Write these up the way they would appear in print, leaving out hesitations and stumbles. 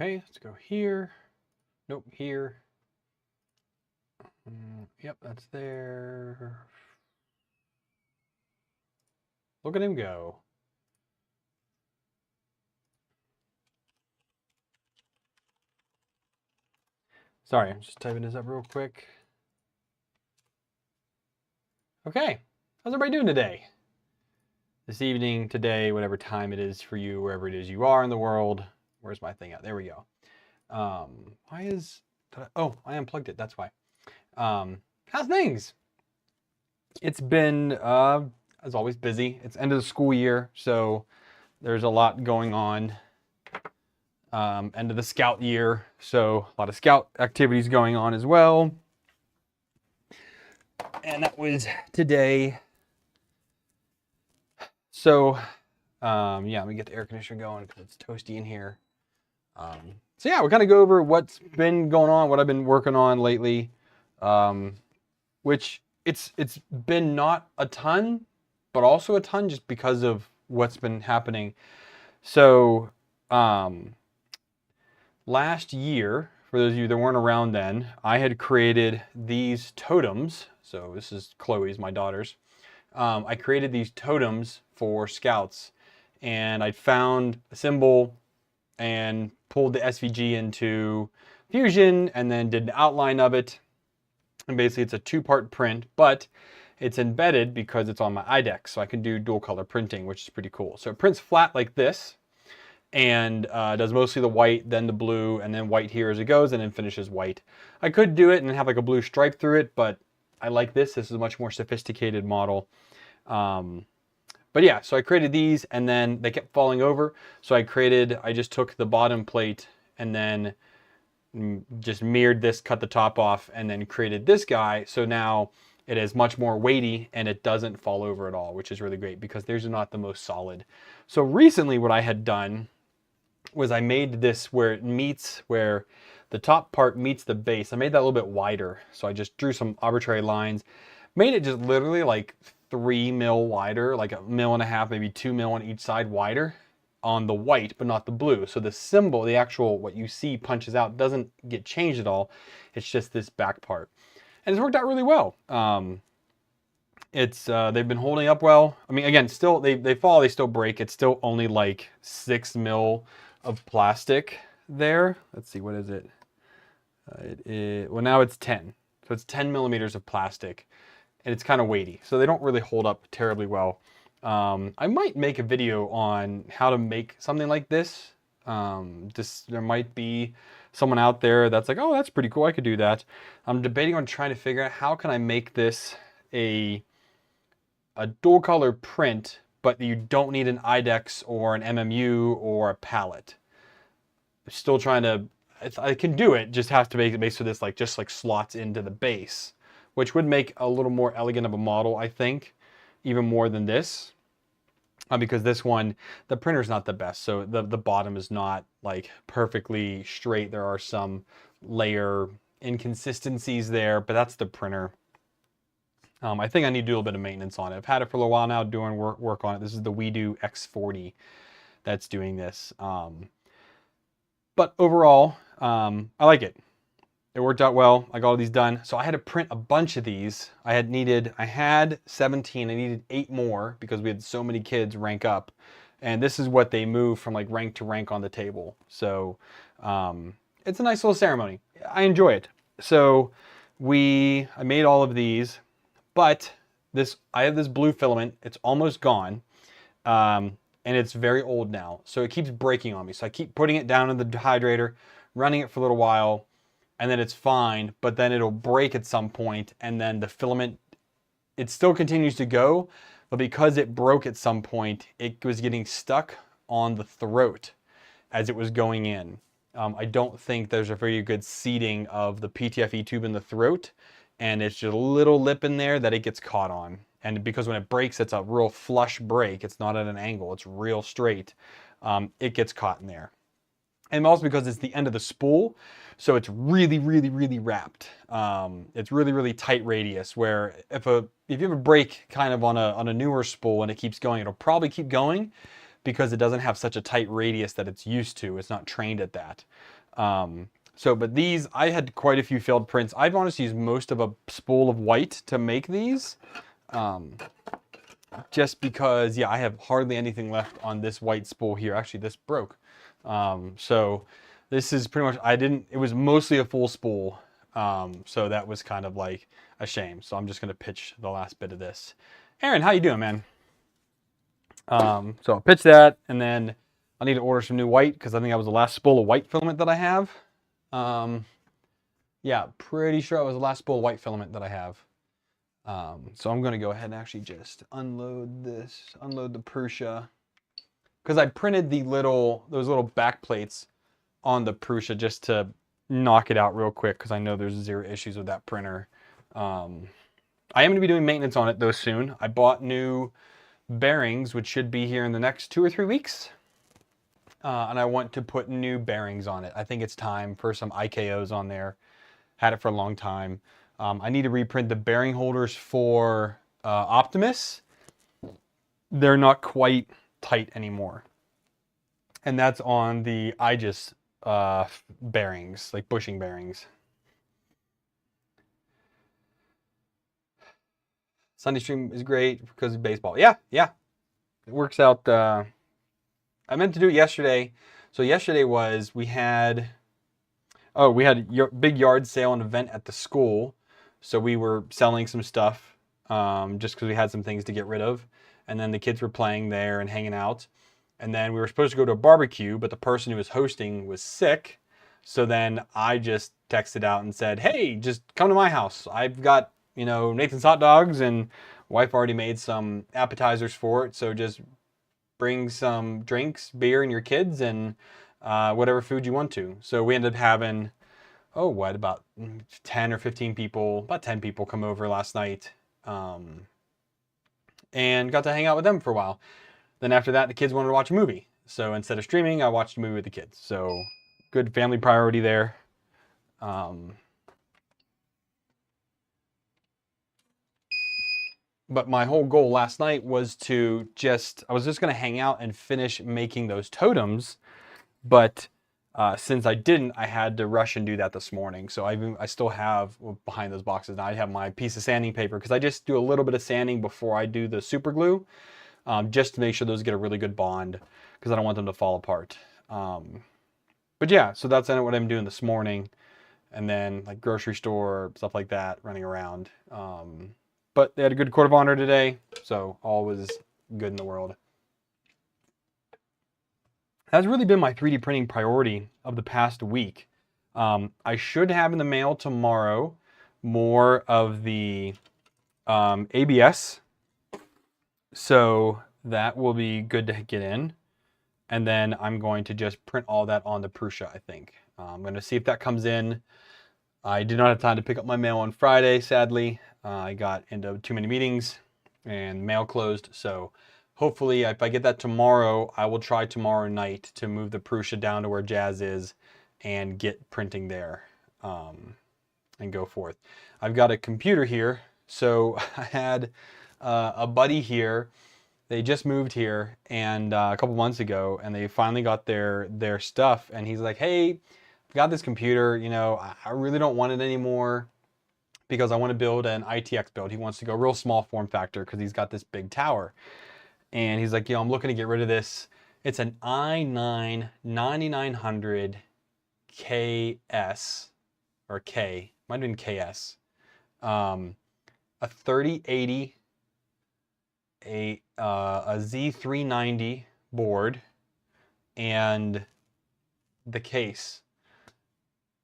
Okay, let's go here. Nope, here. Yep, that's there. Look at him go. Sorry, I'm just typing this up real quick. Okay, how's everybody doing today? This evening, today, whatever time it is for you, wherever it is you are in the world. Where's my thing at? There we go. Why is... Oh, I unplugged it, that's why. How's things? It's been, as always, busy. It's end of the school year, so there's a lot going on. End of the scout year, so a lot of scout activities going on as well. And that was today. So, yeah, let me get the air conditioner going because it's toasty in here. So yeah, we'll kind of go over what's been going on, what I've been working on lately, which it's been not a ton, but also a ton just because of what's been happening. So, last year, for those of you that weren't around then, I had created these totems. So this is Chloe's, my daughter's. I created these totems for scouts, and I found a symbol and pulled the SVG into Fusion and then did an outline of it. And basically it's a two-part print, but it's embedded because it's on my IDEX, so I can do dual color printing, which is pretty cool. So it prints flat like this, and does mostly the white, then the blue, and then white here as it goes, and then finishes white. I could do it and have like a blue stripe through it, but I like this. This is a much more sophisticated model. But yeah, so I created these, and then they kept falling over. So I just took the bottom plate and then just mirrored this, cut the top off, and then created this guy. So now it is much more weighty and it doesn't fall over at all, which is really great because theirs are not the most solid. So recently what I had done was I made this where the top part meets the base. I made that a little bit wider. So I just drew some arbitrary lines, made it just literally like 3 mil wider, like 1.5 mil, maybe 2 mil on each side wider on the white, but not the blue. So the symbol, the actual, what you see punches out, doesn't get changed at all. It's just this back part. And it's worked out really well. They've been holding up well. I mean, again, still, they fall, they still break. It's still only like 6 mil of plastic there. Let's see, what is it? Well, now it's 10. So it's 10 millimeters of plastic, and it's kind of weighty. So they don't really hold up terribly well. I might make a video on how to make something like this. There might be someone out there that's like, oh, that's pretty cool, I could do that. I'm debating on trying to figure out how can I make this a dual color print, but you don't need an IDEX or an MMU or a palette. I'm still trying to, I can do it, just have to make it so this just slots into the base, which would make a little more elegant of a model, I think, even more than this. Because this one, the printer's not the best, so the bottom is not like perfectly straight. There are some layer inconsistencies there, but that's the printer. I think I need to do a little bit of maintenance on it. I've had it for a little while now, doing work on it. This is the WeDo X40 that's doing this. But overall, I like it. It worked out well. I got all these done. So I had to print a bunch of these. I had 17. I needed 8 more because we had so many kids rank up. And this is what they move from like rank to rank on the table. So it's a nice little ceremony. I enjoy it. So I made all of these, but I have this blue filament. It's almost gone. And it's very old now. So it keeps breaking on me. So I keep putting it down in the dehydrator, running it for a little while, and then it's fine, but then it'll break at some point, and then the filament, it still continues to go, but because it broke at some point, it was getting stuck on the throat as it was going in. I don't think there's a very good seating of the PTFE tube in the throat, and it's just a little lip in there that it gets caught on. And because when it breaks, it's a real flush break. It's not at an angle, it's real straight. It gets caught in there. And also because it's the end of the spool, so it's really, really, really wrapped. It's really, really tight radius, where if you have a break kind of on a newer spool and it keeps going, it'll probably keep going. because it doesn't have such a tight radius that it's used to. It's not trained at that. But these, I had quite a few failed prints. I've honestly used most of a spool of white to make these. Just because, yeah, I have hardly anything left on this white spool here. Actually, this broke. So this is pretty much, it was mostly a full spool. So that was kind of like a shame. So I'm just going to pitch the last bit of this. Aaron, how you doing, man? So I'll pitch that, and then I need to order some new white because I think that was the last spool of white filament that I have. Yeah, pretty sure it was the last spool of white filament that I have. So I'm going to go ahead and actually just unload the Prusa, because I printed those little back plates on the Prusa just to knock it out real quick, because I know there's 0 issues with that printer. I am going to be doing maintenance on it though soon. I bought new bearings, which should be here in the next 2 or 3 weeks. And I want to put new bearings on it. I think it's time for some IKOs on there. Had it for a long time. I need to reprint the bearing holders for Optimus. They're not quite tight anymore. And that's on the Aegis bearings, like bushing bearings. Sunday stream is great because of baseball. Yeah. It works out. I meant to do it yesterday. So yesterday we had big yard sale and event at the school. So we were selling some stuff just because we had some things to get rid of. And then the kids were playing there and hanging out. And then we were supposed to go to a barbecue, but the person who was hosting was sick. So then I just texted out and said, hey, just come to my house. I've got, Nathan's hot dogs, and wife already made some appetizers for it. So just bring some drinks, beer, and your kids, and whatever food you want to. So we ended up having, about 10 or 15 people, about 10 people come over last night, and got to hang out with them for a while. Then after that, the kids wanted to watch a movie. So instead of streaming, I watched a movie with the kids. So good family priority there. But my whole goal last night was I was just going to hang out and finish making those totems. But since I didn't, I had to rush and do that this morning. So I still have, behind those boxes now, I have my piece of sanding paper, because I just do a little bit of sanding before I do the super glue, just to make sure those get a really good bond, because I don't want them to fall apart. But yeah, so that's what I'm doing this morning. And then like grocery store, stuff like that, running around. But they had a good court of honor today, so all was good in the world. That's really been my 3D printing priority of the past week. I should have in the mail tomorrow more of the ABS. So that will be good to get in. And then I'm going to just print all that on the Prusa, I think. I'm going to see if that comes in. I did not have time to pick up my mail on Friday, sadly. I got into too many meetings and mail closed. So hopefully, if I get that tomorrow, I will try tomorrow night to move the Prusa down to where Jazz is and get printing there, and go forth. I've got a computer here. So I had a buddy here. They just moved here and a couple months ago, and they finally got their stuff. And he's like, hey, I've got this computer, I really don't want it anymore, because I want to build an ITX build. He wants to go real small form factor because he's got this big tower. And he's like, I'm looking to get rid of this. It's an i9 9900 KS, or K, might have been KS. A 3080, a Z390 board, and the case.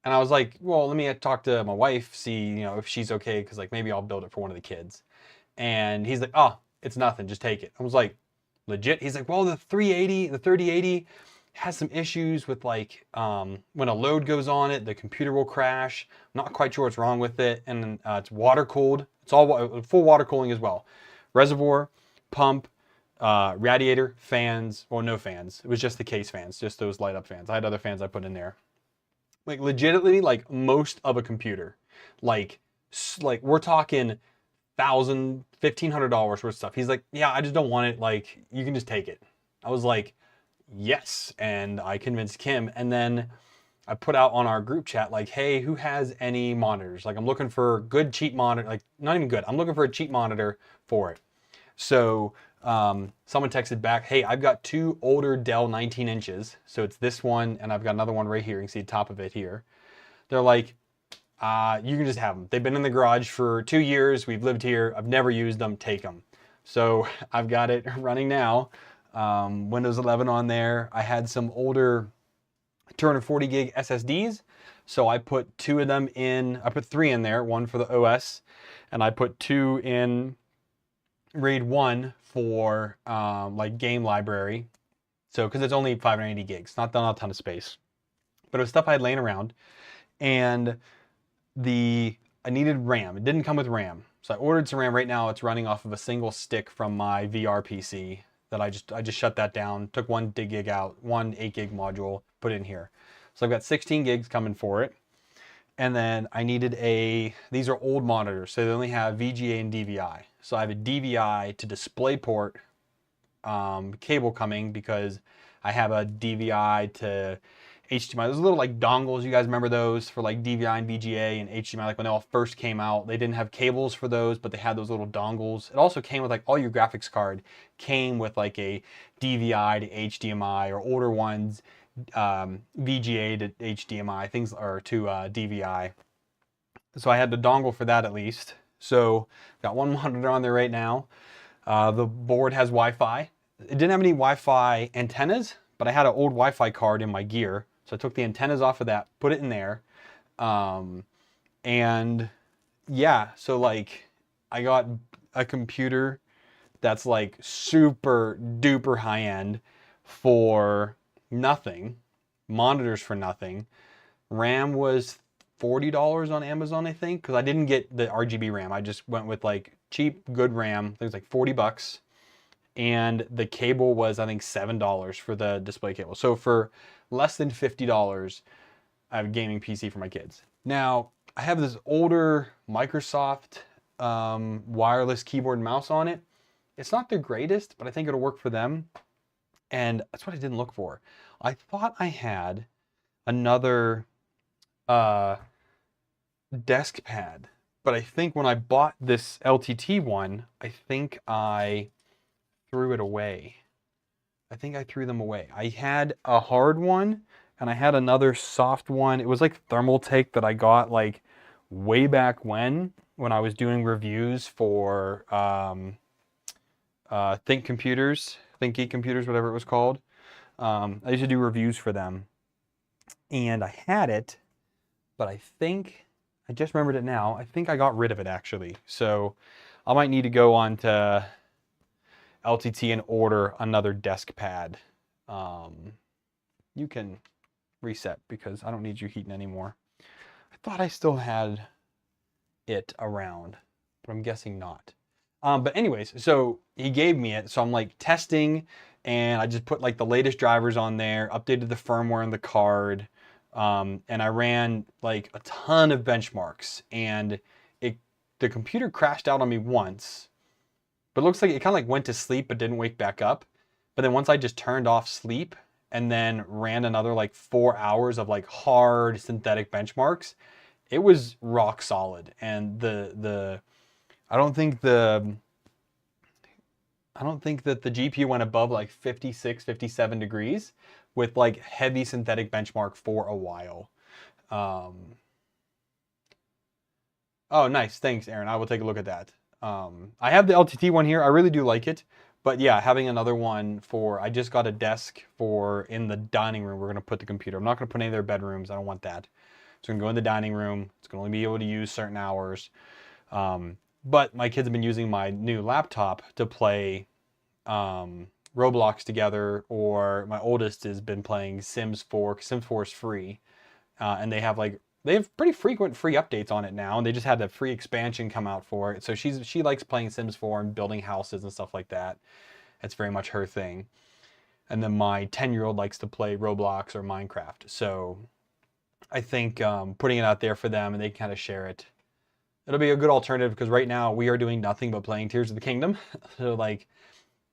And I was like, well, let me talk to my wife, see, if she's okay, because like maybe I'll build it for one of the kids. And he's like, oh, it's nothing, just take it. I was like, legit? He's like, well, the 3080 has some issues with like when a load goes on it, the computer will crash. I'm not quite sure what's wrong with it. And it's water cooled. It's all full water cooling as well. Reservoir, pump, radiator, fans. Well, no fans. It was just the case fans, just those light up fans. I had other fans I put in there. Like legitimately, like most of a computer. Like we're talking $1,000, $1,500 worth of stuff. He's like, yeah, I just don't want it. Like, you can just take it. I was like, yes. And I convinced Kim. And then I put out on our group chat, like, hey, who has any monitors? Like, I'm looking for good, cheap monitor. Like, not even good. I'm looking for a cheap monitor for it. So someone texted back, hey, I've got 2 older Dell 19 inches. So it's this one, and I've got another one right here. You can see the top of it here. They're like, you can just have them. They've been in the garage for 2 years. We've lived here. I've never used them. Take them. So I've got it running now. Windows 11 on there. I had some older 240 gig SSDs. So I put 2 of them in. I put 3 in there, 1 for the OS, and I put 2 in RAID 1 for like game library. So because it's only 580 gigs, not a ton of space, but it was stuff I had laying around. And I needed RAM. It didn't come with RAM, so I ordered some RAM. Right now it's running off of a single stick from my VR PC that I just shut that down, took 1 gig out, 1 8 gig module, put it in here. So I've got 16 gigs coming for it. And then I needed these are old monitors, so they only have VGA and DVI. So I have a DVI to DisplayPort cable coming because I have a DVI to HDMI. Those little like dongles, you guys remember those for like DVI and VGA and HDMI, like when they all first came out. They didn't have cables for those, but they had those little dongles. It also came with like all your graphics card came with like a DVI to HDMI, or older ones VGA to HDMI, things, or to DVI. So I had the dongle for that at least. So got 1 monitor on there right now. The board has Wi-Fi. It didn't have any Wi-Fi antennas, but I had an old Wi-Fi card in my gear. So I took the antennas off of that, put it in there. And yeah, so like I got a computer that's like super duper high end for nothing, monitors for nothing. RAM was $40 on Amazon, I think, because I didn't get the RGB RAM. I just went with like cheap, good RAM. I think it was like 40 bucks. And the cable was, I think, $7 for the display cable. So for less than $50, I have a gaming PC for my kids. Now, I have this older Microsoft wireless keyboard and mouse on it. It's not the greatest, but I think it'll work for them. And that's what I didn't look for. I thought I had another desk pad, but I think when I bought this LTT one, I think I threw it away. I think I threw them away. I had a hard one and I had another soft one. It was like Thermaltake that I got like way back when I was doing reviews for Think Geek Computers, whatever it was called. I used to do reviews for them, and I had it, but I think, I just remembered it now, I think I got rid of it actually. So I might need to go on to LTT and order another desk pad. You can reset because I don't need you heating anymore. I thought I still had it around, but I'm guessing not. But anyways, so he gave me it, so I'm like testing, and I just put like the latest drivers on there, updated the firmware in the card, and I ran like a ton of benchmarks, and the computer crashed out on me once, but it looks like it kind of like went to sleep but didn't wake back up. But then once I just turned off sleep and then ran another like 4 hours of like hard synthetic benchmarks, it was rock solid. And I don't think that the GPU went above like 56, 57 degrees with like heavy synthetic benchmark for a while. Oh, nice. Thanks, Aaron. I will take a look at that. I have the LTT one here. I really do like it. But yeah, having another one I just got a desk for in the dining room. We're going to put the computer. I'm not going to put any of their bedrooms. I don't want that. It's going to go in the dining room. It's going to only be able to use certain hours. But my kids have been using my new laptop to play Roblox together, or my oldest has been playing Sims 4. Sims 4 is free. And they have pretty frequent free updates on it now, and they just had a free expansion come out for it. So she likes playing Sims 4 and building houses and stuff like that. That's very much her thing. And then my 10-year-old likes to play Roblox or Minecraft. So I think putting it out there for them and they kind of share it, it'll be a good alternative, because right now we are doing nothing but playing Tears of the Kingdom. So like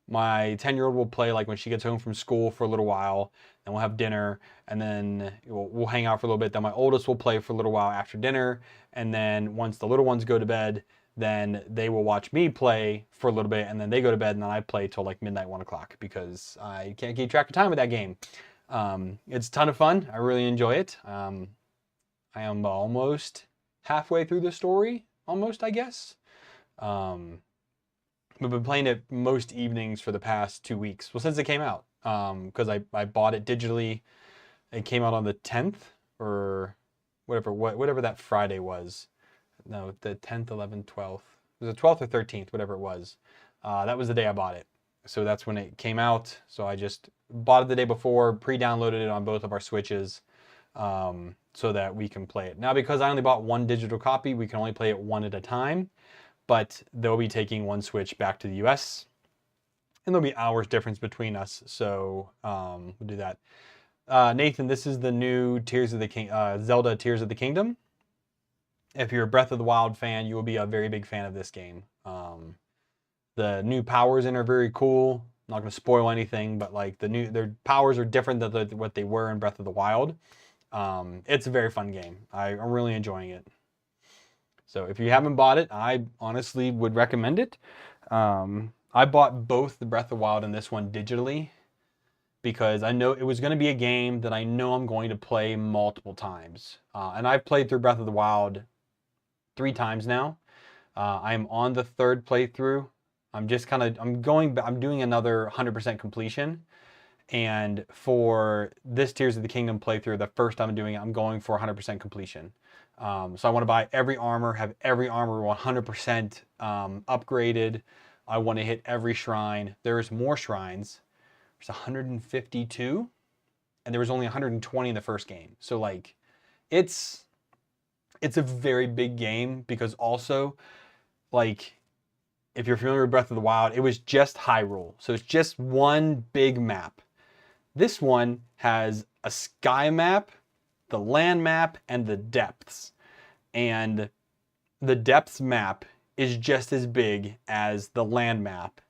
My 10-year-old will play like when she gets home from school for a little while, and we'll have dinner, and then we'll hang out for a little bit. Then my oldest will play for a little while after dinner, and then once the little ones go to bed, then they will watch me play for a little bit, and then they go to bed, and then I play till like midnight, 1 o'clock, because I can't keep track of time with that game. It's a ton of fun. I really enjoy it. I am almost halfway through the story, almost, I guess. I've been playing it most evenings for the past 2 weeks. Well, since it came out, because I bought it digitally. It came out on the 10th or whatever that Friday was. No, the 10th, 11th, 12th. It was the 12th or 13th, whatever it was. That was the day I bought it. So that's when it came out. So I just bought it the day before, pre-downloaded it on both of our Switches, so that we can play it. Now, because I only bought one digital copy, we can only play it one at a time. But they'll be taking one Switch back to the US, and there'll be hours difference between us. So we'll do that. Nathan, this is the new Zelda Tears of the Kingdom. If you're a Breath of the Wild fan, you will be a very big fan of this game. The new powers in are very cool. I'm not going to spoil anything, but like their powers are different than what they were in Breath of the Wild. It's a very fun game. I'm really enjoying it. So if you haven't bought it, I honestly would recommend it. I bought both the Breath of the Wild and this one digitally because I know it was going to be a game that I know I'm going to play multiple times. And I've played through Breath of the Wild 3 times now. I'm on the 3rd playthrough. I'm doing another 100% completion. And for this Tears of the Kingdom playthrough, the first time I'm doing it, I'm going for 100% completion. So I want to buy every armor, have every armor 100% upgraded. I want to hit every shrine. There's more shrines. There's 152, and there was only 120 in the first game. So like, it's a very big game because also, like, if you're familiar with Breath of the Wild, it was just Hyrule. So it's just one big map. This one has a sky map, the land map, and the depths. And the depths map is just as big as the land map.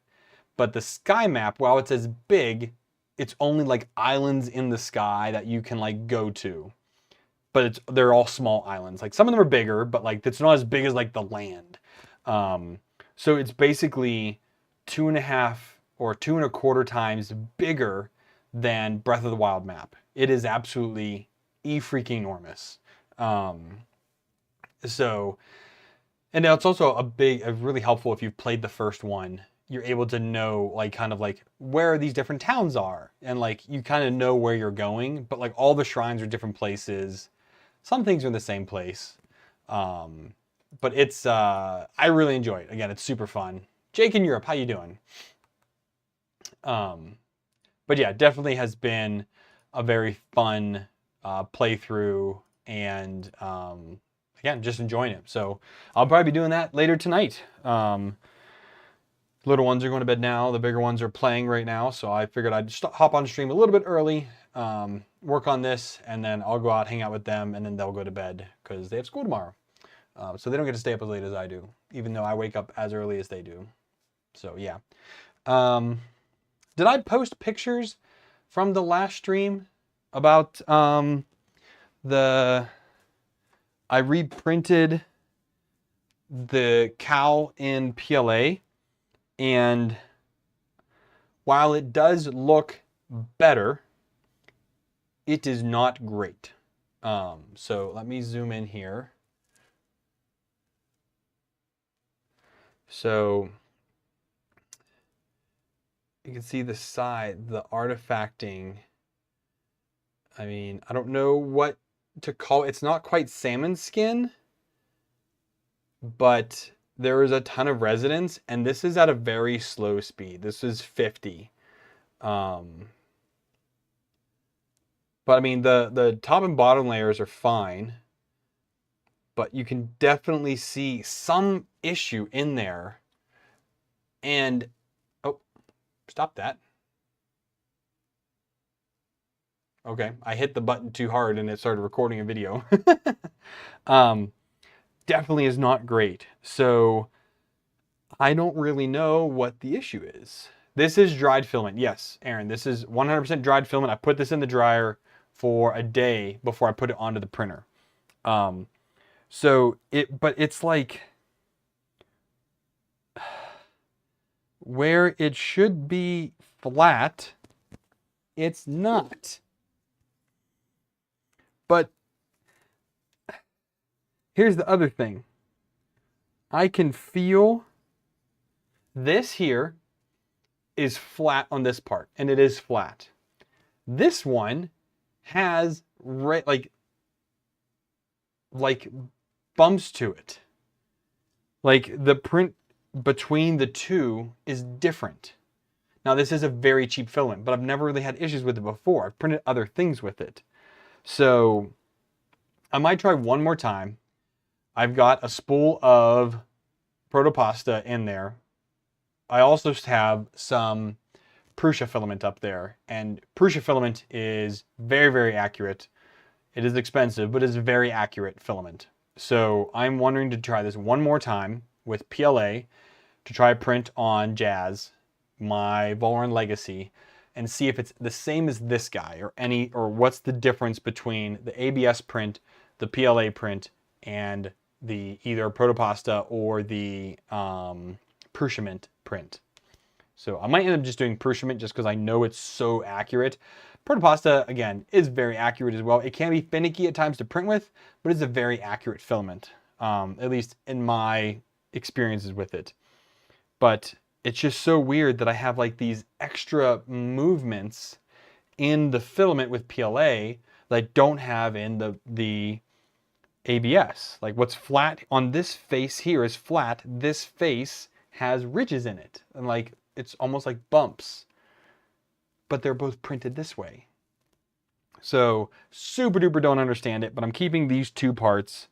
But the sky map, while it's as big, it's only like islands in the sky that you can like go to. But they're all small islands. Like some of them are bigger, but like it's not as big as like the land. So it's basically 2.5 or 2.25 times bigger than Breath of the Wild map. It is absolutely freaking enormous. So, and it's also really helpful if you've played the first one. You're able to know like kind of like where these different towns are, and like you kind of know where you're going. But like all the shrines are different places. Some things are in the same place. But it's I really enjoy it. Again, it's super fun. Jake in Europe, how you doing? But yeah, definitely has been a very fun playthrough, and again, just enjoying it. So I'll probably be doing that later tonight. Little ones are going to bed now. The bigger ones are playing right now. So I figured I'd just hop on stream a little bit early, work on this, and then I'll go out, hang out with them, and then they'll go to bed because they have school tomorrow. So they don't get to stay up as late as I do, even though I wake up as early as they do. So yeah. Did I post pictures from the last stream about I reprinted the cow in PLA, and while it does look better, it is not great. So let me zoom in here. So you can see the side, the artifacting. I mean, I don't know what to call it. It's not quite salmon skin, but there is a ton of resonance, and this is at a very slow speed. This is 50. But I mean, the top and bottom layers are fine, but you can definitely see some issue in there. And oh, stop that. Okay, I hit the button too hard and it started recording a video. Definitely is not great. So I don't really know what the issue is. This is dried filament. Yes, Aaron, this is 100% dried filament. I put this in the dryer for a day before I put it onto the printer. But it's like where it should be flat, it's not. But here's the other thing. I can feel this here is flat on this part, and it is flat. This one has like bumps to it. Like the print between the two is different. Now this is a very cheap filament, but I've never really had issues with it before. I've printed other things with it. So I might try one more time. I've got a spool of protopasta in there. I also have some Prusa filament up there, and Prusa filament is very, very accurate. It is expensive, but it's very accurate filament. So I'm wondering to try this one more time with PLA to try print on Jazz, my Voron Legacy, and see if it's the same as this guy or what's the difference between the ABS print, the PLA print, and the either protopasta or the Prusa print. So I might end up just doing Prusa just because I know it's so accurate. Protopasta, again, is very accurate as well. It can be finicky at times to print with, but it's a very accurate filament, at least in my experiences with it. But it's just so weird that I have like these extra movements in the filament with PLA that I don't have in the ABS. Like what's flat on this face here is flat. This face has ridges in it, and like it's almost like bumps, but they're both printed this way. So super duper don't understand it, but I'm keeping these two parts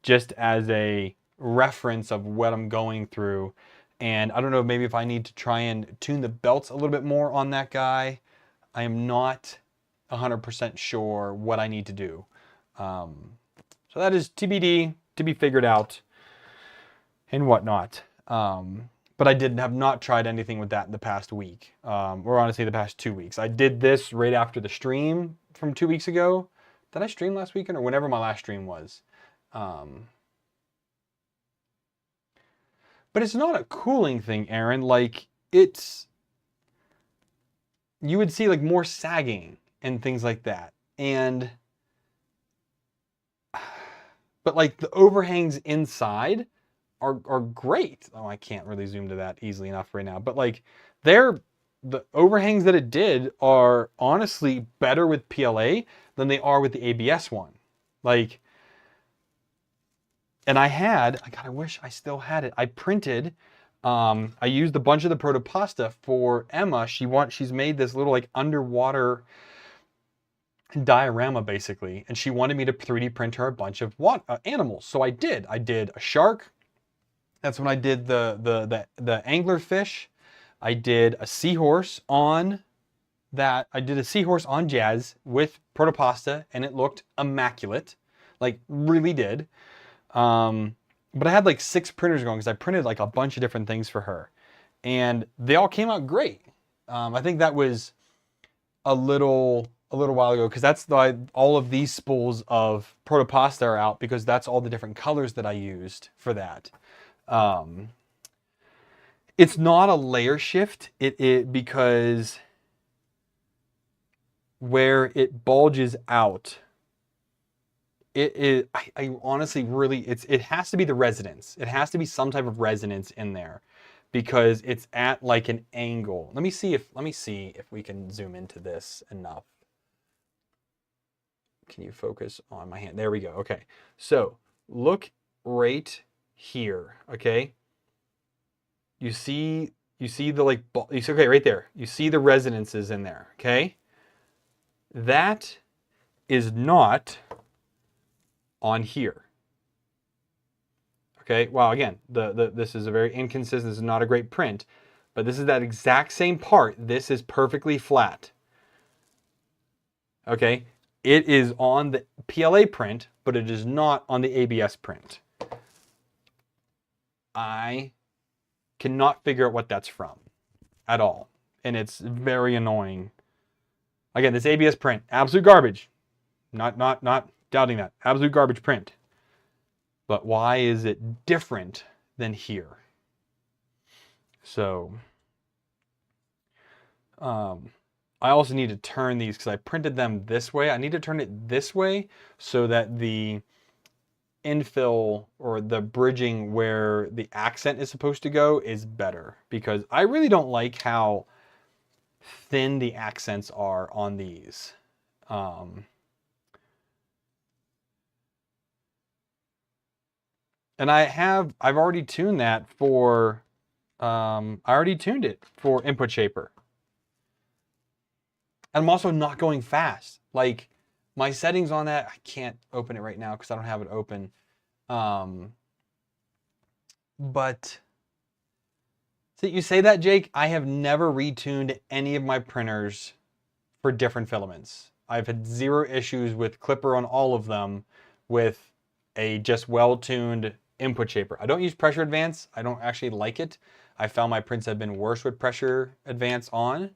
just as a reference of what I'm going through. And I don't know, maybe if I need to try and tune the belts a little bit more on that guy. I am not 100% sure what I need to do. So that is TBD, to be figured out and whatnot. But I have not tried anything with that in the past week, or honestly the past 2 weeks. I did this right after the stream from 2 weeks ago. Did I stream last weekend or whenever my last stream was? But it's not a cooling thing, Aaron. Like you would see like more sagging and things like that. But like the overhangs inside are great. Oh, I can't really zoom to that easily enough right now. But like the overhangs that it did are honestly better with PLA than they are with the ABS one. Like, and God, I wish I still had it. I printed, I used a bunch of the protopasta for Emma. She's made this little like underwater diorama basically, and she wanted me to 3D print her a bunch of animals. So I did. I did a shark. That's when I did the anglerfish. I did a seahorse on that. I did a seahorse on Jazz with protopasta, and it looked immaculate, like really did. But I had like 6 printers going because I printed like a bunch of different things for her, and they all came out great. I think that was a little while ago because that's all of these spools of protopasta are out because that's all the different colors that I used for that. It's not a layer shift. It because where it bulges out. I honestly really, it has to be the resonance. It has to be some type of resonance in there because it's at like an angle. Let me see if we can zoom into this enough. Can you focus on my hand? There we go. Okay. So look right here. Okay. You see the like, okay, right there. You see the resonances in there. Okay. That is not on here. Okay, well again, this is a very inconsistent, this is not a great print, but this is that exact same part. This is perfectly flat. Okay, it is on the PLA print, but it is not on the ABS print. I cannot figure out what that's from at all. and it's very annoying. Again, this ABS print, absolute garbage. Not doubting that. Absolute garbage print. But why is it different than here? So, I also need to turn these because I printed them this way. I need to turn it this way so that the infill or the bridging where the accent is supposed to go is better, because I really don't like how thin the accents are on these. And I've already tuned that for, I already tuned it for input shaper. And I'm also not going fast. Like, my settings on that, I can't open it right now because I don't have it open. But so you say that, Jake, I have never retuned any of my printers for different filaments. I've had zero issues with Clipper on all of them with a just well-tuned input shaper. I don't use pressure advance. I don't actually like it. I found my prints have been worse with pressure advance on.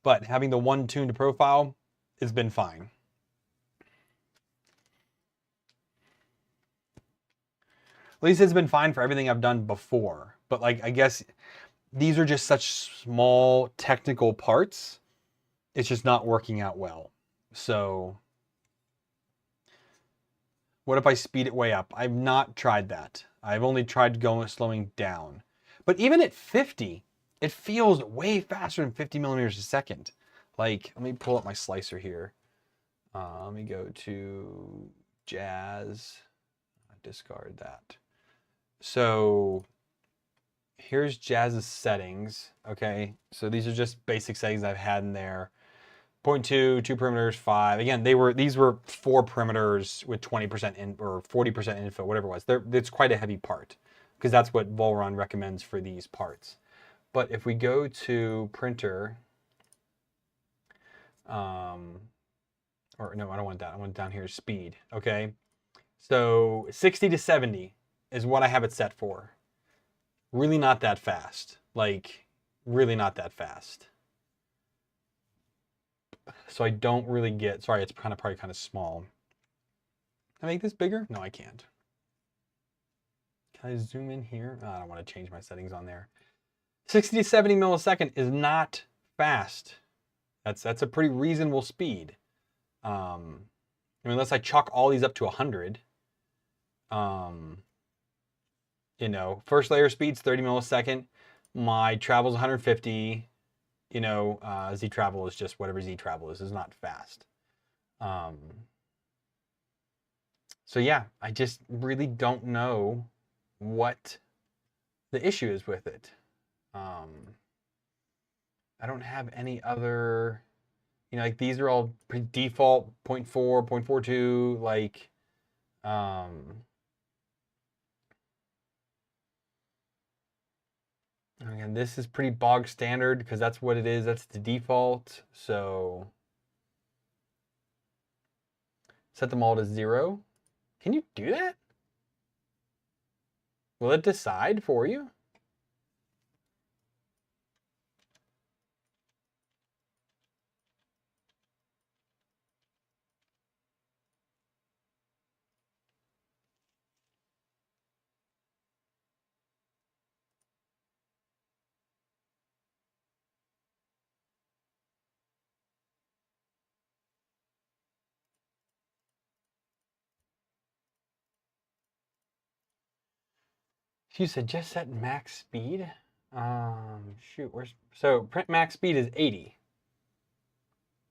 But having the one tuned profile has been fine. At least it's been fine for everything I've done before. But like, I guess these are just such small technical parts. It's just not working out well. So what if I speed it way up? I've not tried that. I've only tried slowing down. But even at 50, it feels way faster than 50 millimeters a second. Like, let me pull up my slicer here. Let me go to Jazz. Discard that. So here's Jazz's settings. Okay, so these are just basic settings I've had in there. 0.2, 2 perimeters, 5. Again, these were 4 perimeters with 20% in or 40% infill, whatever it was. It's quite a heavy part because that's what Volron recommends for these parts. But if we go to printer, or no, I don't want that. I want down here speed. Okay, so 60 to 70 is what I have it set for. Really not that fast. Like, really not that fast. So I don't really get, sorry, it's probably kind of small. Can I make this bigger? No, I can't. Can I zoom in here? Oh, I don't want to change my settings on there. 60 to 70 millisecond is not fast. That's a pretty reasonable speed. I mean, unless I chalk all these up to 100. You know, first layer speed's 30 millisecond. My travel's 150. You know, Z travel is just whatever Z travel is not fast. So yeah, I just really don't know what the issue is with it. I don't have any other, you know, like these are all default 0.4, 0.42, like, again, this is pretty bog standard because that's what it is. That's the default. So set them all to 0. Can you do that? Will it decide for you? You said just set max speed. Shoot, so print max speed is 80.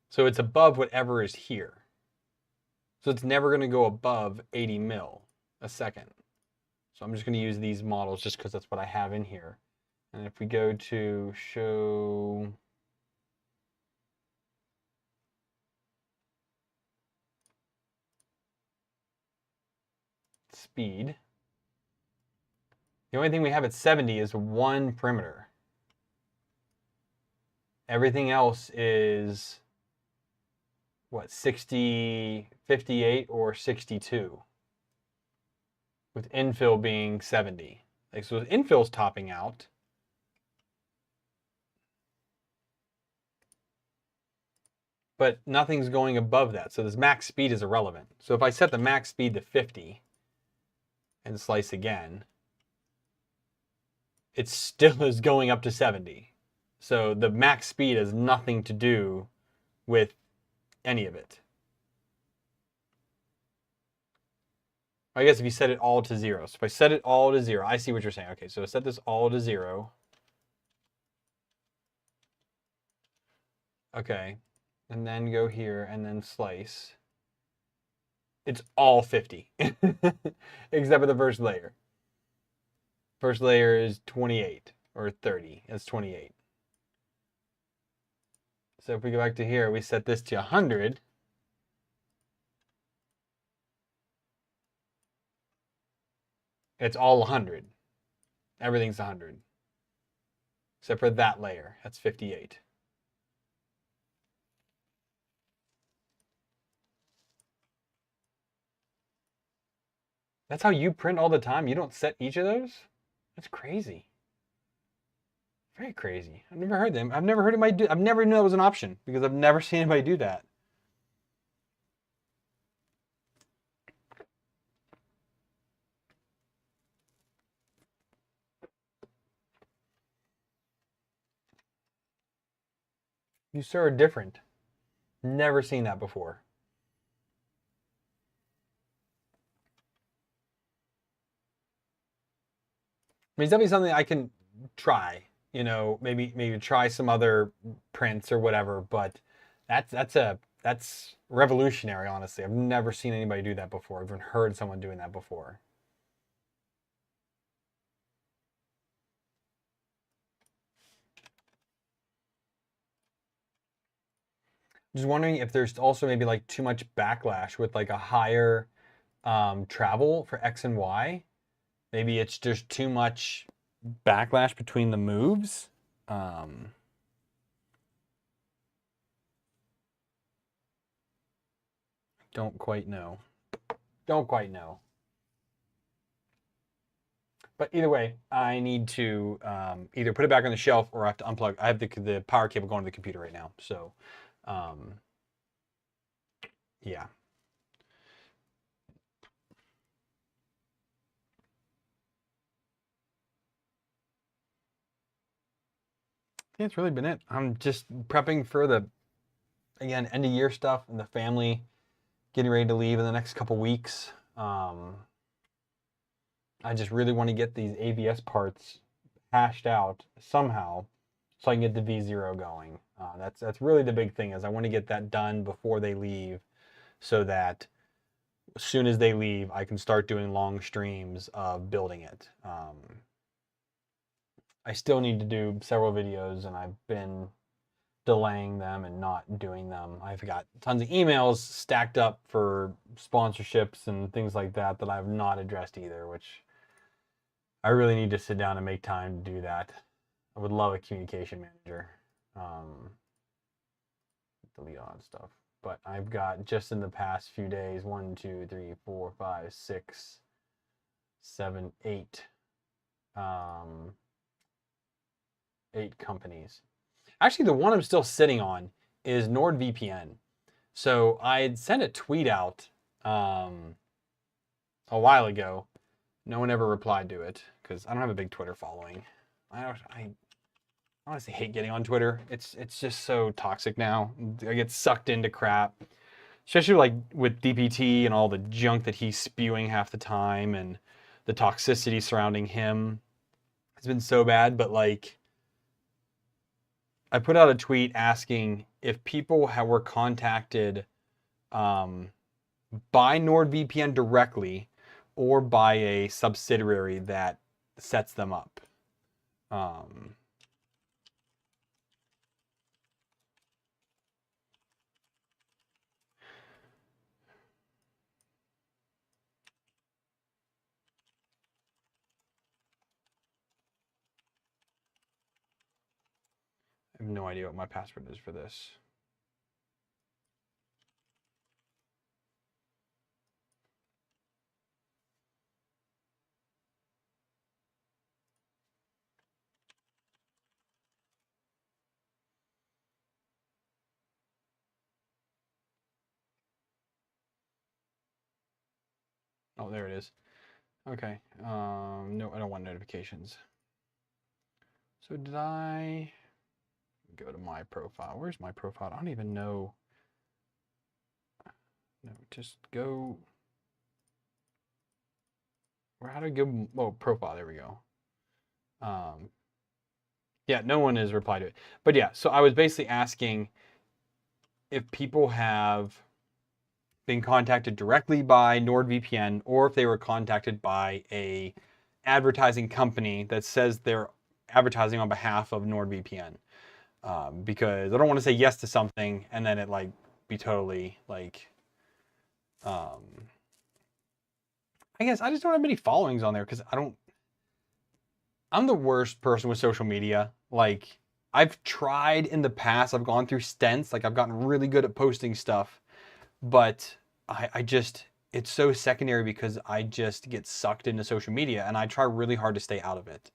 So it's above whatever is here. So it's never going to go above 80 mil a second. So I'm just going to use these models just because that's what I have in here. And if we go to show speed, the only thing we have at 70 is 1 perimeter. Everything else is, what, 60, 58, or 62, with infill being 70. Like, so the infill's topping out. But nothing's going above that. So this max speed is irrelevant. So if I set the max speed to 50 and slice again, it still is going up to 70. So the max speed has nothing to do with any of it. I guess if you set it all to 0. So if I set it all to 0, I see what you're saying. Okay, so set this all to 0. Okay, and then go here and then slice. It's all 50, except for the first layer. First layer is 28 or 30. It's 28. So if we go back to here, we set this to 100. It's all 100. Everything's 100. Except for that layer. That's 58. That's how you print all the time? You don't set each of those? That's crazy. Very crazy. I've never heard them. I've never heard anybody do. I've never knew that was an option because I've never seen anybody do that. You sir are different. Never seen that before. I mean, it's definitely something I can try. You know, maybe try some other prints or whatever. But that's revolutionary. Honestly, I've never seen anybody do that before. I've even heard someone doing that before. Just wondering if there's also maybe like too much backlash with like a higher travel for X and Y. Maybe it's just too much backlash between the moves. Don't quite know. Don't quite know. But either way, I need to either put it back on the shelf or I have to unplug. I have the power cable going to the computer right now. So, yeah. I think it's really been it. I'm just prepping for the, again, end of year stuff and the family getting ready to leave in the next couple weeks. I just really want to get these ABS parts hashed out somehow so I can get the V0 going. That's really the big thing is I want to get that done before they leave so that as soon as they leave, I can start doing long streams of building it. I still need to do several videos and I've been delaying them and not doing them. I've got tons of emails stacked up for sponsorships and things like that that I've not addressed either, which I really need to sit down and make time to do that. I would love a communication manager. Delete all that stuff. But I've got just in the past few days 1, 2, 3, 4, 5, 6, 7, 8 8 companies. Actually, the one I'm still sitting on is NordVPN. So I had sent a tweet out a while ago. No one ever replied to it because I don't have a big Twitter following. I honestly hate getting on Twitter. It's just so toxic now. I get sucked into crap, especially like with DPT and all the junk that he's spewing half the time and the toxicity surrounding him. It's been so bad, but like I put out a tweet asking if people were contacted by NordVPN directly or by a subsidiary that sets them up. I have no idea what my password is for this. Oh, there it is. Okay. No, I don't want notifications. So did I go to my profile? Where's my profile? I don't even know. No, just go. How do I go? Oh, profile. There we go. Yeah, no one has replied to it. But yeah, so I was basically asking if people have been contacted directly by NordVPN or if they were contacted by a advertising company that says they're advertising on behalf of NordVPN. Because I don't want to say yes to something and then it like be totally like, I guess I just don't have many followings on there because I'm the worst person with social media. Like, I've tried in the past, I've gone through stints, like I've gotten really good at posting stuff, but I just, it's so secondary because I just get sucked into social media and I try really hard to stay out of it.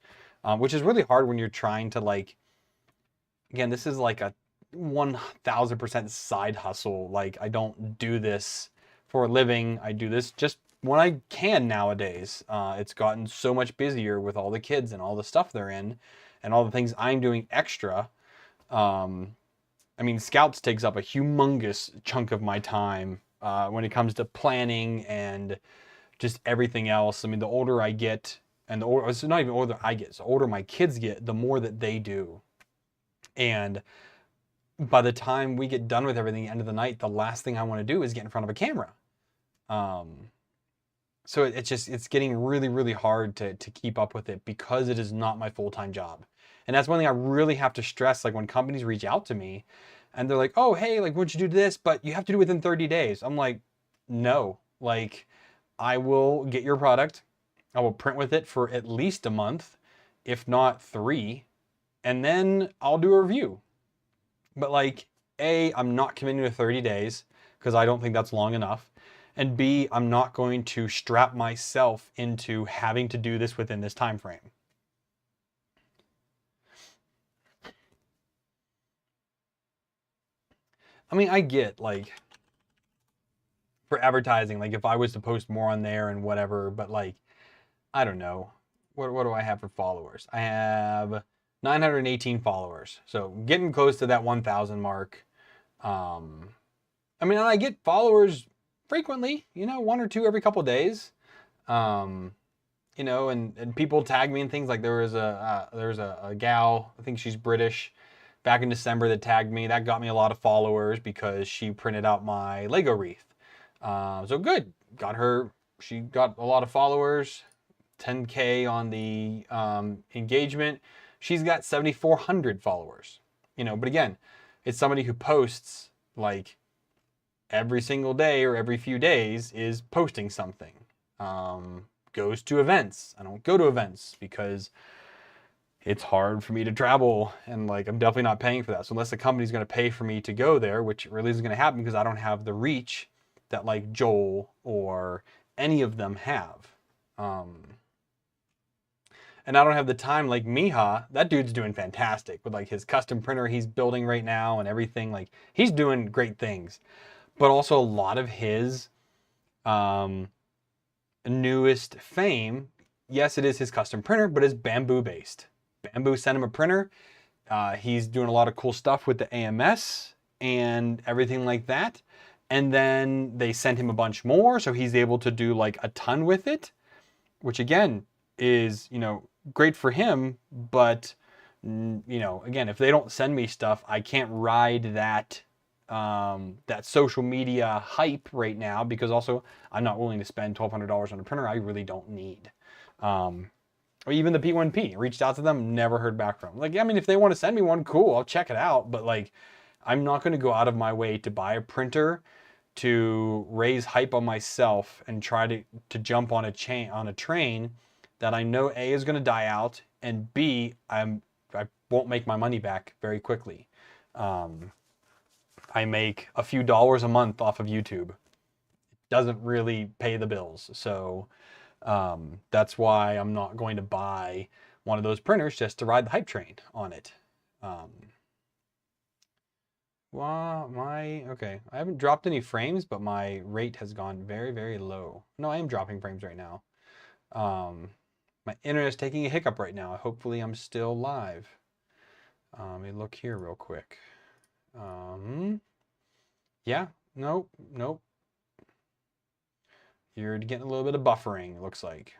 Which is really hard when you're trying to like, again, this is like a 1000% side hustle. Like, I don't do this for a living. I do this just when I can nowadays. It's gotten so much busier with all the kids and all the stuff they're in and all the things I'm doing extra. I mean, Scouts takes up a humongous chunk of my time when it comes to planning and just everything else. I mean, the older I get, and the older, it's not even older I get, so the older my kids get, the more that they do. And by the time we get done with everything at the end of the night, the last thing I want to do is get in front of a camera. So it's getting really, really hard to keep up with it because it is not my full-time job. And that's one thing I really have to stress, like when companies reach out to me and they're like, oh, hey, like, what'd you do this? But you have to do it within 30 days. I'm like, no, like, I will get your product. I will print with it for at least a month, if not 3, and then I'll do a review. But like, A, I'm not committing to 30 days because I don't think that's long enough. And B, I'm not going to strap myself into having to do this within this time frame. I mean, I get like for advertising, like if I was to post more on there and whatever, but like, I don't know. What do I have for followers? I have 918 followers. So getting close to that 1,000 mark. I mean, I get followers frequently, you know, 1 or 2 every couple days. You know, and people tag me and things. Like there was a gal, I think she's British, back in December that tagged me. That got me a lot of followers because she printed out my Lego wreath. So good, she got a lot of followers, 10K on the engagement. She's got 7,400 followers. You know, but again, it's somebody who posts like every single day or every few days is posting something. Goes to events. I don't go to events because it's hard for me to travel and like I'm definitely not paying for that. So unless the company's going to pay for me to go there, which really isn't going to happen because I don't have the reach that like Joel or any of them have. And I don't have the time like Miha. That dude's doing fantastic with like his custom printer he's building right now and everything. Like he's doing great things. But also a lot of his newest fame, yes, it is his custom printer, but it's Bamboo based. Bamboo sent him a printer. He's doing a lot of cool stuff with the AMS and everything like that. And then they sent him a bunch more, so he's able to do like a ton with it, which again is, you know, great for him. But, you know, again, if they don't send me stuff, I can't ride that that social media hype right now because also I'm not willing to spend $1,200 on a printer I really don't need. Or even the P1P, reached out to them, never heard back from them. Like, I mean, if they want to send me one, cool, I'll check it out. But like, I'm not going to go out of my way to buy a printer to raise hype on myself and try to jump on a train that I know A is going to die out and B I won't make my money back very quickly. I make a few dollars a month off of YouTube. It doesn't really pay the bills. So that's why I'm not going to buy one of those printers just to ride the hype train on it. Wow, okay. I haven't dropped any frames, but my rate has gone very, very low. No, I am dropping frames right now. My internet is taking a hiccup right now. Hopefully I'm still live. Let me look here real quick. Yeah, nope, nope. You're getting a little bit of buffering, it looks like.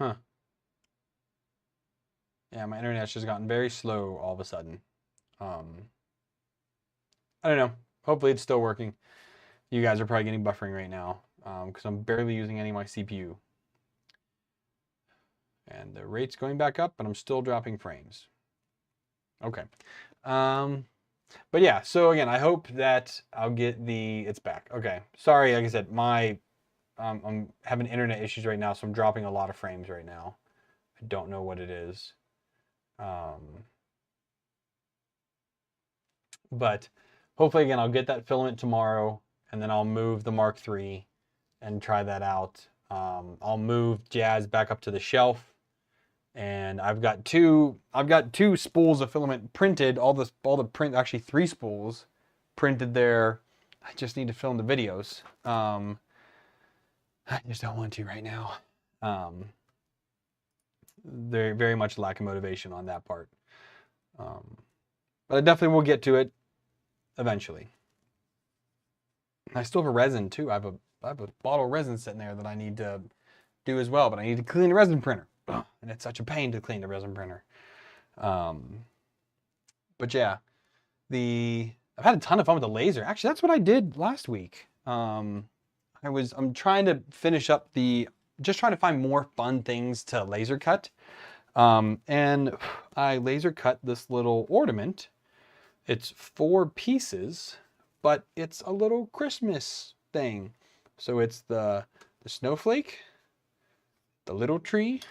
Huh. Yeah, my internet's just gotten very slow all of a sudden. I don't know. Hopefully it's still working. You guys are probably getting buffering right now because I'm barely using any of my CPU. And the rate's going back up, but I'm still dropping frames. Okay. But yeah, so again, I hope that I'll get it's back. Okay. Sorry, like I said, I'm having internet issues right now, so I'm dropping a lot of frames right now. I don't know what it is. But hopefully, again, I'll get that filament tomorrow, and then I'll move the Mark III and try that out. I'll move Jazz back up to the shelf, and I've got two spools of filament printed. All the print, actually 3 spools printed there. I just need to film the videos. I just don't want to right now. Very, very much lack of motivation on that part. But I definitely will get to it eventually. I still have a resin too. I have a bottle of resin sitting there that I need to do as well, but I need to clean the resin printer. And it's such a pain to clean the resin printer. But yeah, I've had a ton of fun with the laser. Actually, that's what I did last week. I'm trying to finish up just trying to find more fun things to laser cut. And I laser cut this little ornament. It's 4 pieces, but it's a little Christmas thing. So it's the snowflake, the little tree,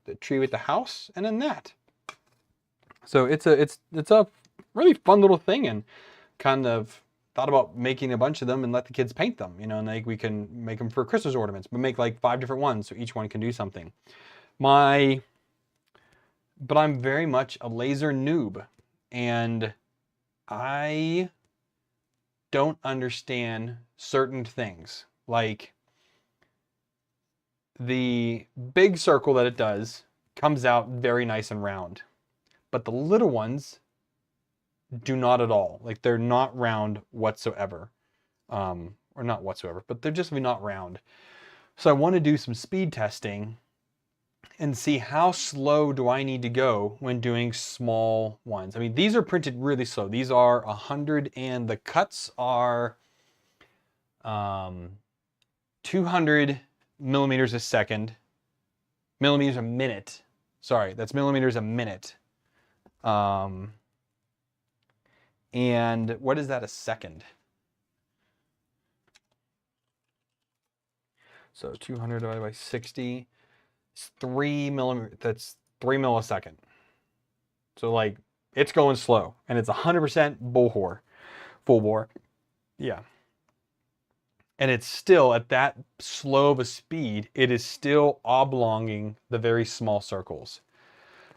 the tree with the house, and then that. So it's a really fun little thing, and kind of thought about making a bunch of them and let the kids paint them, and like we can make them for Christmas ornaments, but make like 5 different ones so each one can do something. But I'm very much a laser noob, and I don't understand certain things. Like the big circle that it does comes out very nice and round, but the little ones do not at all. Like they're not round whatsoever. Or not whatsoever, but they're just not round. So I want to do some speed testing and see how slow do I need to go when doing small ones. I mean, these are printed really slow. These are 100 and the cuts are 200 millimeters a second, millimeters a minute. Sorry, that's millimeters a minute. And what is that a second? So 200 divided by 60 is 3 millimeters. That's 3 millisecond. So like it's going slow, and it's 100% full bore. Yeah. And it's still at that slow of a speed, it is still oblonging the very small circles.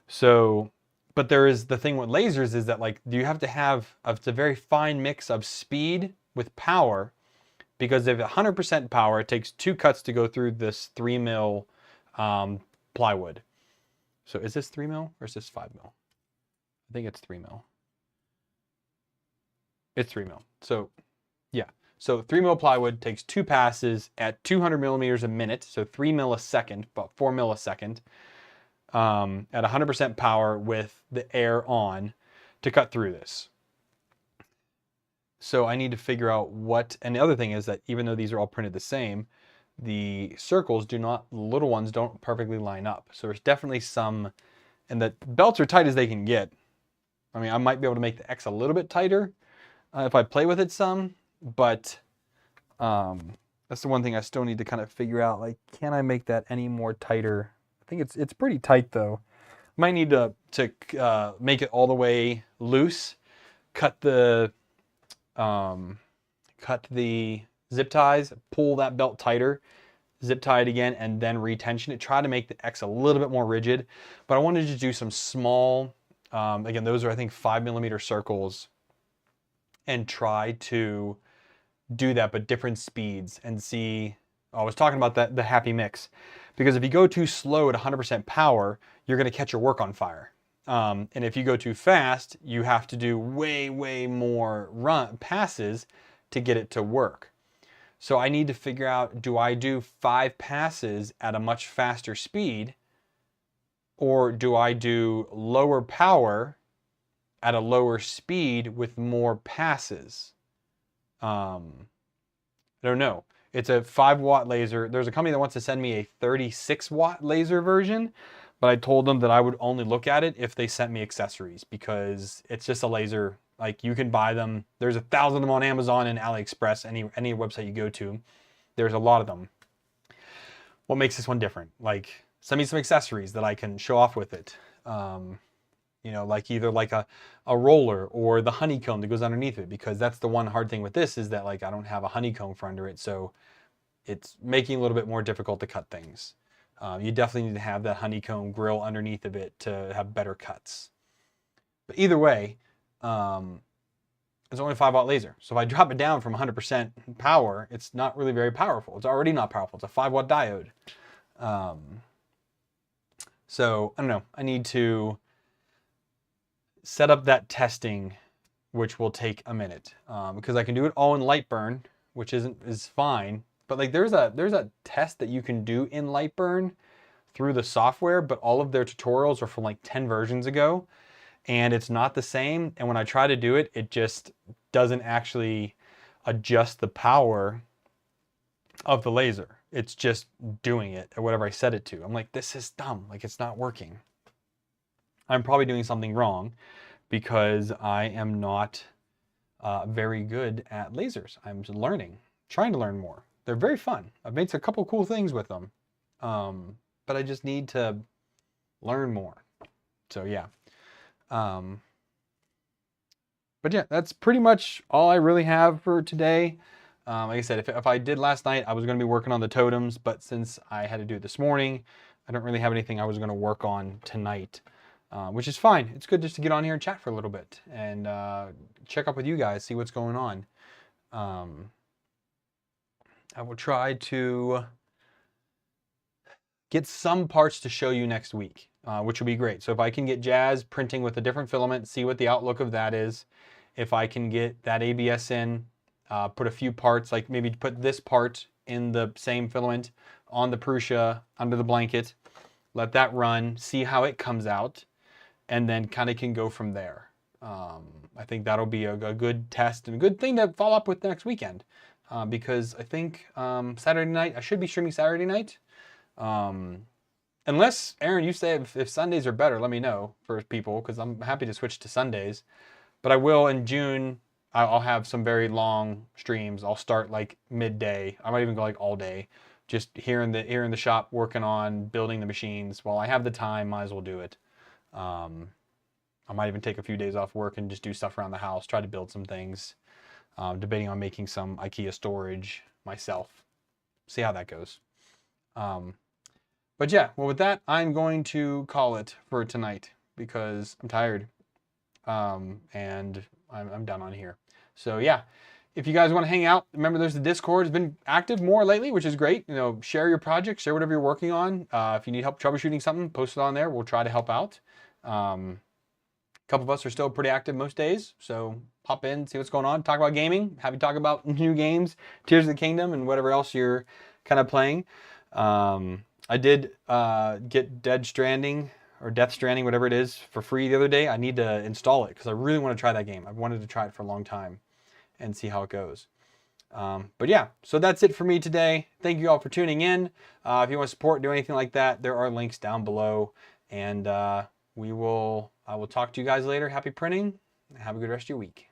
So, but there is the thing with lasers is that like you have to have it's a very fine mix of speed with power, because if 100% power, it takes 2 cuts to go through this 3 mil plywood. So is this 3 mil or is this 5 mil? I think it's 3 mil. It's 3 mil. So yeah. So 3 mil plywood takes 2 passes at 200 millimeters a minute. So 3 millisecond, about 4 millisecond, at 100% power with the air on to cut through this. So I need to figure out and the other thing is that even though these are all printed the same, the circles the little ones don't perfectly line up. So there's definitely some, and the belts are tight as they can get. I mean, I might be able to make the X a little bit tighter if I play with it some, but that's the one thing I still need to kind of figure out. Like, can I make that any more tighter? I think it's pretty tight though. Might need to make it all the way loose, cut the cut the zip ties, pull that belt tighter, zip tie it again, and then retension it. Try to make the X a little bit more rigid, but I wanted to do some small, again, those are I think 5mm circles, and try to do that, but different speeds, and see, I was talking about that, the happy mix, because if you go too slow at 100% power, you're gonna catch your work on fire. And if you go too fast, you have to do way more passes to get it to work. So I need to figure out, do I do 5 passes at a much faster speed, or do I do lower power at a lower speed with more passes? I don't know. It's a 5-watt laser. There's a company that wants to send me a 36-watt laser version, but I told them that I would only look at it if they sent me accessories, because it's just a laser. Like, you can buy them. There's 1,000 of them on Amazon and AliExpress, any website you go to. There's a lot of them. What makes this one different? Like, send me some accessories that I can show off with it. You know, like either like a roller or the honeycomb that goes underneath it, because that's the one hard thing with this, is that like I don't have a honeycomb for under it, so it's making it a little bit more difficult to cut things. You definitely need to have that honeycomb grill underneath of it to have better cuts. But either way, it's only a 5-watt laser. So if I drop it down from 100% power, it's not really very powerful. It's already not powerful. It's a 5-watt diode. So I don't know. I need to set up that testing, which will take a minute, because I can do it all in Lightburn, which is fine. But like there's a test that you can do in Lightburn through the software, but all of their tutorials are from like 10 versions ago, and it's not the same. And when I try to do it, it just doesn't actually adjust the power of the laser. It's just doing it at whatever I set it to. I'm like, this is dumb. Like, it's not working. I'm probably doing something wrong because I am not very good at lasers. I'm learning, trying to learn more. They're very fun. I've made a couple cool things with them, but I just need to learn more. So yeah. But yeah, that's pretty much all I really have for today. Like I said, if I did last night, I was going to be working on the totems, but since I had to do it this morning, I don't really have anything I was going to work on tonight, which is fine. It's good just to get on here and chat for a little bit and check up with you guys, see what's going on. I will try to get some parts to show you next week, which will be great. So if I can get Jazz printing with a different filament, see what the outlook of that is. If I can get that ABS in, put a few parts, like maybe put this part in the same filament on the Prusa under the blanket, let that run, see how it comes out, and then kind of can go from there. I think that'll be a good test and a good thing to follow up with next weekend, because I think Saturday night, I should be streaming Saturday night. Unless, Aaron, you say if Sundays are better, let me know for people, because I'm happy to switch to Sundays. But I will in June. I'll have some very long streams. I'll start like midday. I might even go like all day, just here in the shop working on building the machines. While I have the time, might as well do it. I might even take a few days off work and just do stuff around the house, try to build some things. Debating on making some IKEA storage myself. See how that goes. But yeah, well with that, I'm going to call it for tonight because I'm tired. And I'm done on here. So yeah, if you guys want to hang out, remember there's the Discord. It's been active more lately, which is great. You know, share your projects, share whatever you're working on. If you need help troubleshooting something, post it on there. We'll try to help out. A couple of us are still pretty active most days, so hop in, see what's going on, talk about gaming, have you talk about new games, Tears of the Kingdom, and whatever else you're kind of playing. I did get Death Stranding, whatever it is, for free the other day. I need to install it because I really want to try that game. I've wanted to try it for a long time and see how it goes. But yeah, so that's it for me today. Thank you all for tuning in. If you want to support, do anything like that, there are links down below. And I will talk to you guys later. Happy printing. Have a good rest of your week.